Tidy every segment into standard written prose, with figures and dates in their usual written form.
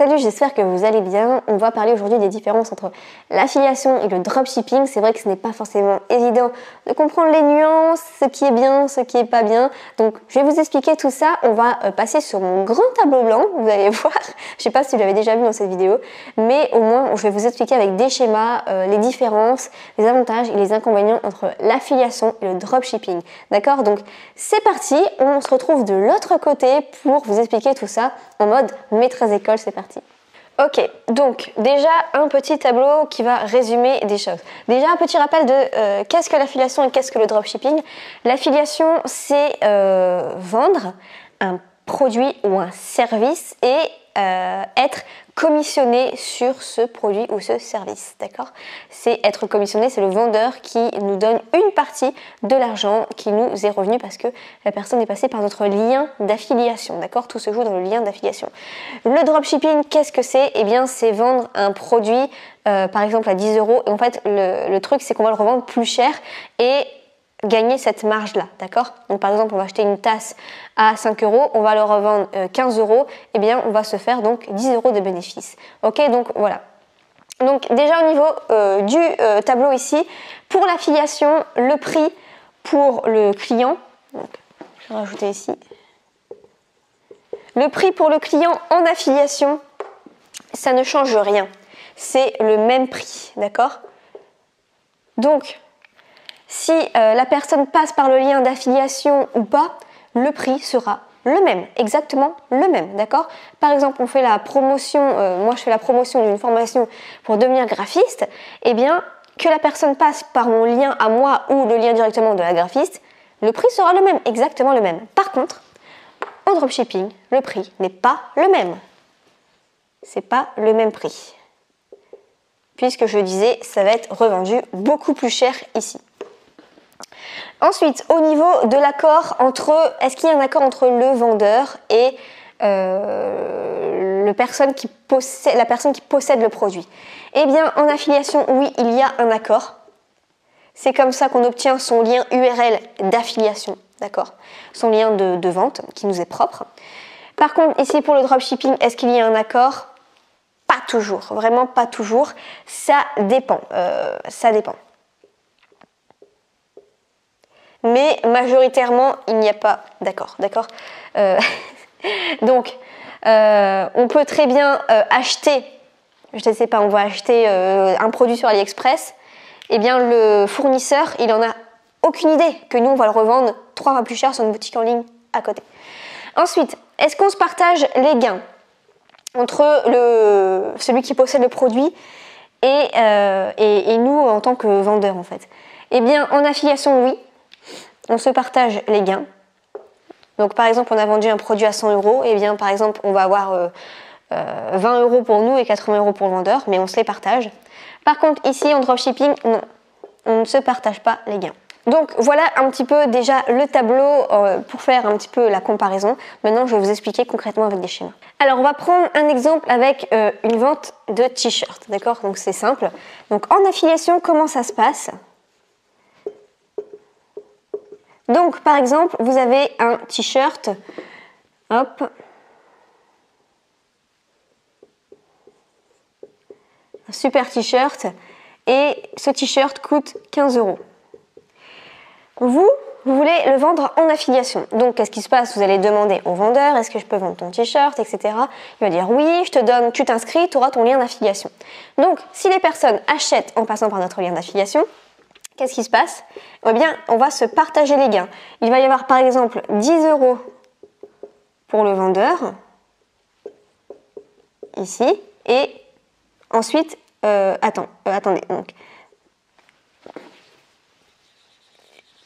Salut, j'espère que vous allez bien. On va parler aujourd'hui des différences entre l'affiliation et le dropshipping. C'est vrai que ce n'est pas forcément évident de comprendre les nuances, ce qui est bien, ce qui est pas bien. Donc je vais vous expliquer tout ça. On va passer sur mon grand tableau blanc, vous allez voir. Je sais pas si vous l'avez déjà vu dans cette vidéo, mais au moins je vais vous expliquer avec des schémas les différences, les avantages et les inconvénients entre l'affiliation et le dropshipping. D'accord? Donc c'est parti, on se retrouve de l'autre côté pour vous expliquer tout ça en mode maîtresse d'école, c'est parti. Ok, donc déjà un petit tableau qui va résumer des choses. Déjà un petit rappel de qu'est-ce que l'affiliation et qu'est-ce que le dropshipping. L'affiliation, c'est vendre un produit ou un service et être commissionné sur ce produit ou ce service, d'accord? C'est être commissionné, c'est le vendeur qui nous donne une partie de l'argent qui nous est revenu parce que la personne est passée par notre lien d'affiliation, d'accord? Tout se joue dans le lien d'affiliation. Le dropshipping, qu'est-ce que c'est? Eh bien, c'est vendre un produit, par exemple à 10 € et en fait, le truc, c'est qu'on va le revendre plus cher et gagner cette marge-là, d'accord? Donc par exemple, on va acheter une tasse à 5 €, on va le revendre 15 €, eh bien on va se faire donc 10 € de bénéfice. Ok, donc voilà. Donc déjà au niveau du tableau ici, pour l'affiliation, le prix pour le client, donc, je vais rajouter ici, le prix pour le client en affiliation, ça ne change rien. C'est le même prix, d'accord? Donc, si la personne passe par le lien d'affiliation ou pas, le prix sera le même, exactement le même, d'accord? Par exemple, on fait la promotion, moi je fais la promotion d'une formation pour devenir graphiste, eh bien, que la personne passe par mon lien à moi ou le lien directement de la graphiste, le prix sera le même, exactement le même. Par contre, au dropshipping, le prix n'est pas le même. C'est pas le même prix. Puisque je disais, ça va être revendu beaucoup plus cher ici. Ensuite, au niveau de l'accord est-ce qu'il y a un accord entre le vendeur et la personne qui possède le produit? Eh bien, en affiliation, oui, il y a un accord. C'est comme ça qu'on obtient son lien URL d'affiliation, d'accord? Son lien de vente qui nous est propre. Par contre, ici pour le dropshipping, est-ce qu'il y a un accord? Pas toujours, vraiment pas toujours. Ça dépend, ça dépend. Mais majoritairement, il n'y a pas d'accord, d'accord? Donc, on peut très bien acheter, je ne sais pas, on va acheter un produit sur AliExpress, eh bien le fournisseur, il n'en a aucune idée que nous, on va le revendre 3 fois plus cher sur une boutique en ligne à côté. Ensuite, est-ce qu'on se partage les gains entre celui qui possède le produit et nous en tant que vendeur en fait? Eh bien, en affiliation, oui. On se partage les gains. Donc par exemple, on a vendu un produit à 100 €, et bien par exemple, on va avoir 20 € pour nous et 80 € pour le vendeur, mais on se les partage. Par contre, ici en dropshipping, non, on ne se partage pas les gains. Donc voilà un petit peu déjà le tableau pour faire un petit peu la comparaison. Maintenant, je vais vous expliquer concrètement avec des schémas. Alors, on va prendre un exemple avec une vente de t-shirts, d'accord? Donc c'est simple. Donc en affiliation, comment ça se passe? Donc, par exemple, vous avez un t-shirt, hop, un super t-shirt, et ce t-shirt coûte 15 €. Vous voulez le vendre en affiliation. Donc, qu'est-ce qui se passe? Vous allez demander au vendeur, est-ce que je peux vendre ton t-shirt, etc. Il va dire oui, je te donne, tu t'inscris, tu auras ton lien d'affiliation. Donc, si les personnes achètent en passant par notre lien d'affiliation, qu'est-ce qui se passe? Eh bien, on va se partager les gains. Il va y avoir par exemple 10 € pour le vendeur, ici, et ensuite, attendez, donc,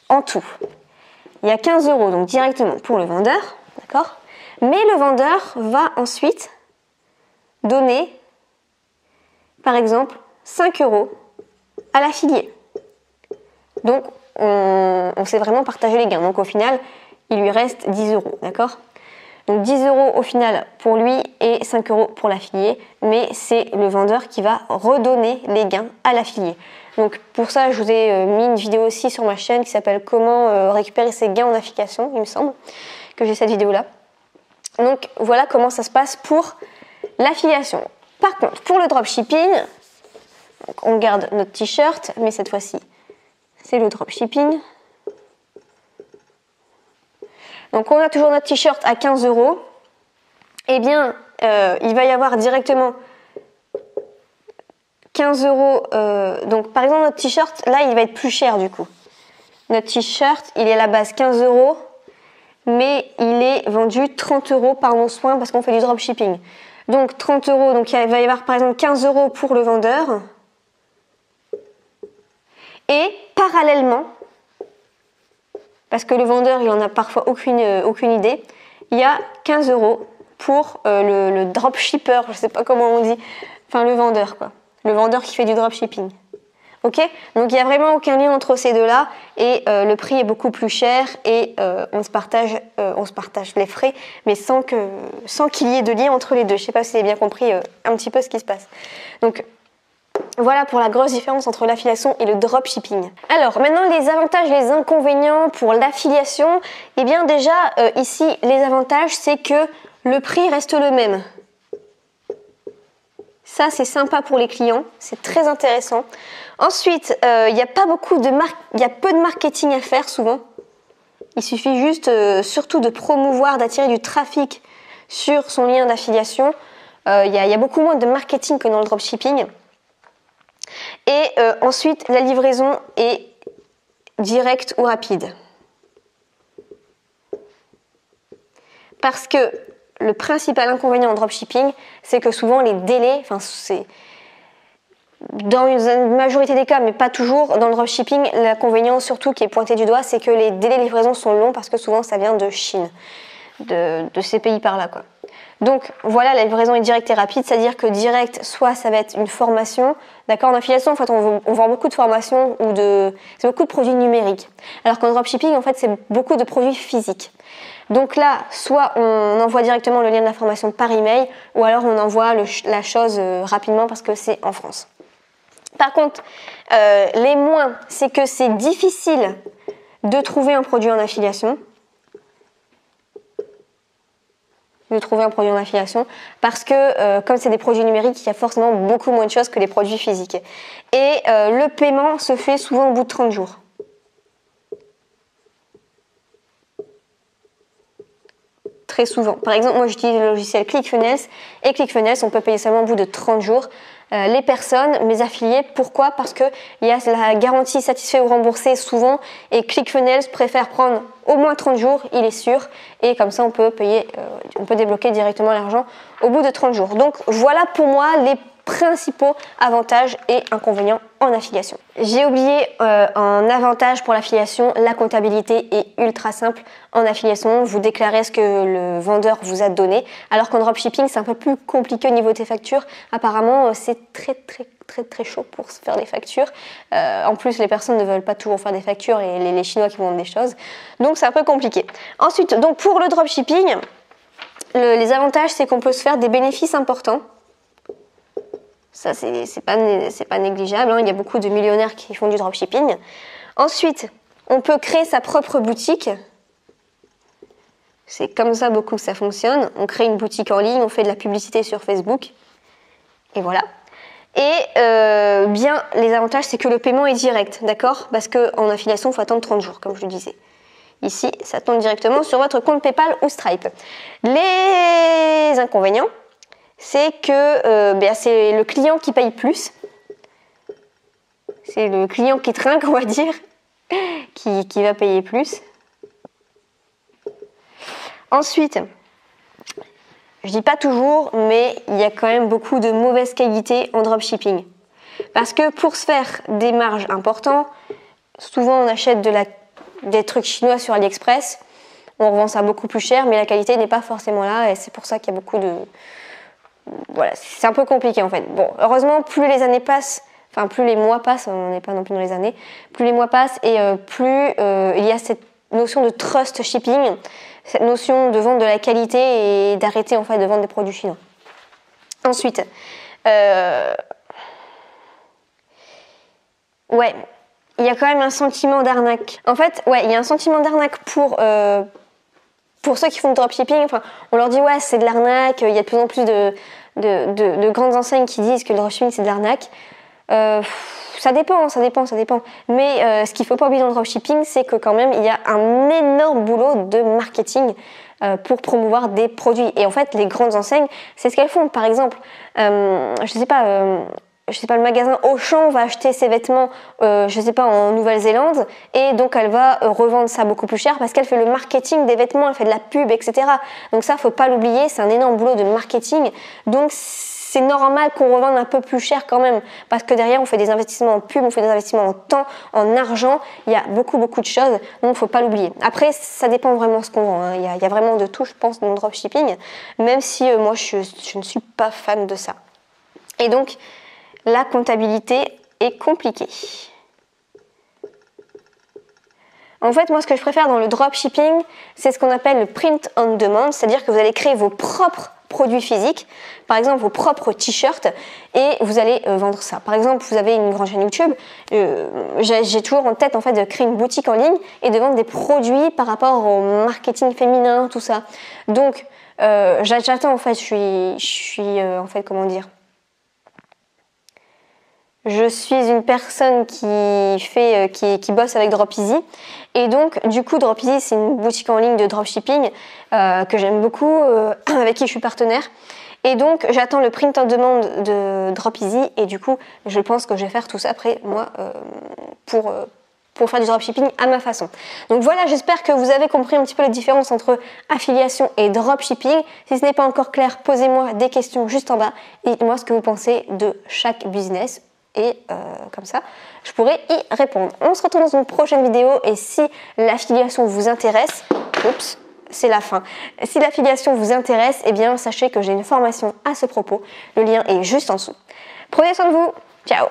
en tout, il y a 15 € donc directement pour le vendeur, d'accord? Mais le vendeur va ensuite donner, par exemple, 5 € à l'affilié. Donc, on s'est vraiment partagé les gains. Donc, au final, il lui reste 10 €, d'accord? Donc, 10 € au final pour lui et 5 € pour l'affilié. Mais c'est le vendeur qui va redonner les gains à l'affilié. Donc, pour ça, je vous ai mis une vidéo aussi sur ma chaîne qui s'appelle « Comment récupérer ses gains en affiliation », il me semble, que j'ai cette vidéo-là. Donc, voilà comment ça se passe pour l'affiliation. Par contre, pour le dropshipping, on garde notre t-shirt, mais cette fois-ci, c'est le dropshipping. Donc on a toujours notre t-shirt à 15 €. Eh bien, il va y avoir directement 15 €. Donc par exemple, notre t-shirt, là, il va être plus cher du coup. Notre t-shirt, il est à la base 15 €, mais il est vendu 30 € par Mon Soin parce qu'on fait du dropshipping. Donc 30 €, donc il va y avoir par exemple 15 € pour le vendeur. Et parallèlement, parce que le vendeur, il en a parfois aucune idée, il y a 15 € pour le dropshipper, je ne sais pas comment on dit, enfin le vendeur quoi, le vendeur qui fait du dropshipping. Ok, donc il n'y a vraiment aucun lien entre ces deux-là et le prix est beaucoup plus cher et on se partage les frais, mais sans qu'il y ait de lien entre les deux. Je ne sais pas si vous avez bien compris un petit peu ce qui se passe. Donc voilà pour la grosse différence entre l'affiliation et le dropshipping. Alors maintenant les avantages et les inconvénients pour l'affiliation. Eh bien déjà ici les avantages c'est que le prix reste le même. Ça c'est sympa pour les clients, c'est très intéressant. Ensuite, il y a peu de marketing à faire souvent. Il suffit juste surtout de promouvoir, d'attirer du trafic sur son lien d'affiliation. Il y a beaucoup moins de marketing que dans le dropshipping. Et ensuite, la livraison est directe ou rapide. Parce que le principal inconvénient en dropshipping, c'est que souvent les délais, c'est dans une majorité des cas, mais pas toujours, dans le dropshipping, l'inconvénient surtout qui est pointé du doigt, c'est que les délais de livraison sont longs parce que souvent ça vient de Chine, de ces pays par là quoi. Donc voilà, la livraison est directe et rapide, c'est-à-dire que direct, soit ça va être une formation, d'accord, en affiliation en fait on vend beaucoup de formations c'est beaucoup de produits numériques, alors qu'en dropshipping en fait c'est beaucoup de produits physiques. Donc là, soit on envoie directement le lien de la formation par email, ou alors on envoie la chose rapidement parce que c'est en France. Par contre, les moins, c'est que c'est difficile de trouver un produit en affiliation. Parce que comme c'est des produits numériques, il y a forcément beaucoup moins de choses que les produits physiques. Et le paiement se fait souvent au bout de 30 jours. Très souvent. Par exemple, moi j'utilise le logiciel ClickFunnels et ClickFunnels, on peut payer seulement au bout de 30 jours. Les personnes, mes affiliés, pourquoi? Parce qu'il y a la garantie satisfait ou remboursé souvent et ClickFunnels préfère prendre au moins 30 jours, il est sûr, et comme ça on peut débloquer directement l'argent au bout de 30 jours. Donc voilà pour moi les principaux avantages et inconvénients en affiliation. J'ai oublié en avantage pour l'affiliation, la comptabilité est ultra simple. En affiliation, vous déclarez ce que le vendeur vous a donné, alors qu'en dropshipping, c'est un peu plus compliqué au niveau des factures. Apparemment, c'est très chaud pour se faire des factures. En plus, les personnes ne veulent pas toujours faire des factures et les Chinois qui vendent des choses. Donc, c'est un peu compliqué. Ensuite, donc pour le dropshipping, les avantages, c'est qu'on peut se faire des bénéfices importants. Ça, c'est pas négligeable, hein. Il y a beaucoup de millionnaires qui font du dropshipping. Ensuite, on peut créer sa propre boutique. C'est comme ça beaucoup que ça fonctionne. On crée une boutique en ligne, on fait de la publicité sur Facebook. Et voilà. Et bien, les avantages, c'est que le paiement est direct, d'accord? Parce qu'en affiliation, il faut attendre 30 jours, comme je le disais. Ici, ça tombe directement sur votre compte PayPal ou Stripe. Les inconvénients, c'est que c'est le client qui paye plus. C'est le client qui trinque, on va dire, qui va payer plus. Ensuite, je dis pas toujours, mais il y a quand même beaucoup de mauvaise qualité en dropshipping. Parce que pour se faire des marges importantes, souvent on achète des trucs chinois sur AliExpress, on revend ça beaucoup plus cher, mais la qualité n'est pas forcément là et c'est pour ça qu'il y a beaucoup de... Voilà, c'est un peu compliqué en fait. Bon, heureusement, plus les années passent, plus les mois passent, on n'est pas non plus dans les années, plus les mois passent et plus il y a cette notion de trust shipping, cette notion de vente de la qualité et d'arrêter en fait de vendre des produits chinois. Ensuite, il y a quand même un sentiment d'arnaque. En fait, il y a un sentiment d'arnaque pour ceux qui font du dropshipping. On leur dit c'est de l'arnaque, il y a de plus en plus de grandes enseignes qui disent que le dropshipping c'est de l'arnaque. Ça dépend. Mais ce qu'il ne faut pas oublier dans le dropshipping, c'est que quand même, il y a un énorme boulot de marketing pour promouvoir des produits. Et en fait, les grandes enseignes, c'est ce qu'elles font. Par exemple, je sais pas, le magasin Auchan va acheter ses vêtements, en Nouvelle-Zélande, et donc elle va revendre ça beaucoup plus cher parce qu'elle fait le marketing des vêtements, elle fait de la pub, etc. Donc ça, faut pas l'oublier, c'est un énorme boulot de marketing. Donc c'est normal qu'on revende un peu plus cher quand même, parce que derrière on fait des investissements en pub, on fait des investissements en temps, en argent, il y a beaucoup de choses, donc faut pas l'oublier. Après, ça dépend vraiment de ce qu'on vend, hein. Il y a vraiment de tout, je pense, dans le dropshipping, même si moi je ne suis pas fan de ça. Et donc, la comptabilité est compliquée. En fait, moi, ce que je préfère dans le dropshipping, c'est ce qu'on appelle le print on demand, c'est-à-dire que vous allez créer vos propres produits physiques, par exemple vos propres t-shirts, et vous allez vendre ça. Par exemple, vous avez une grande chaîne YouTube, j'ai toujours en tête en fait de créer une boutique en ligne et de vendre des produits par rapport au marketing féminin, tout ça. Donc, j'attends en fait, je suis en fait, comment dire, je suis une personne qui bosse avec Dropeasy, et donc du coup Dropeasy c'est une boutique en ligne de dropshipping que j'aime beaucoup, avec qui je suis partenaire, et donc j'attends le print on demand de Dropeasy, et du coup je pense que je vais faire tout ça après moi pour faire du dropshipping à ma façon. Donc voilà, j'espère que vous avez compris un petit peu la différence entre affiliation et dropshipping. Si ce n'est pas encore clair, posez-moi des questions juste en bas et dites-moi ce que vous pensez de chaque business. Et comme ça, je pourrai y répondre. On se retrouve dans une prochaine vidéo, et si l'affiliation vous intéresse, oups, c'est la fin. Si l'affiliation vous intéresse, eh bien sachez que j'ai une formation à ce propos. Le lien est juste en dessous. Prenez soin de vous. Ciao.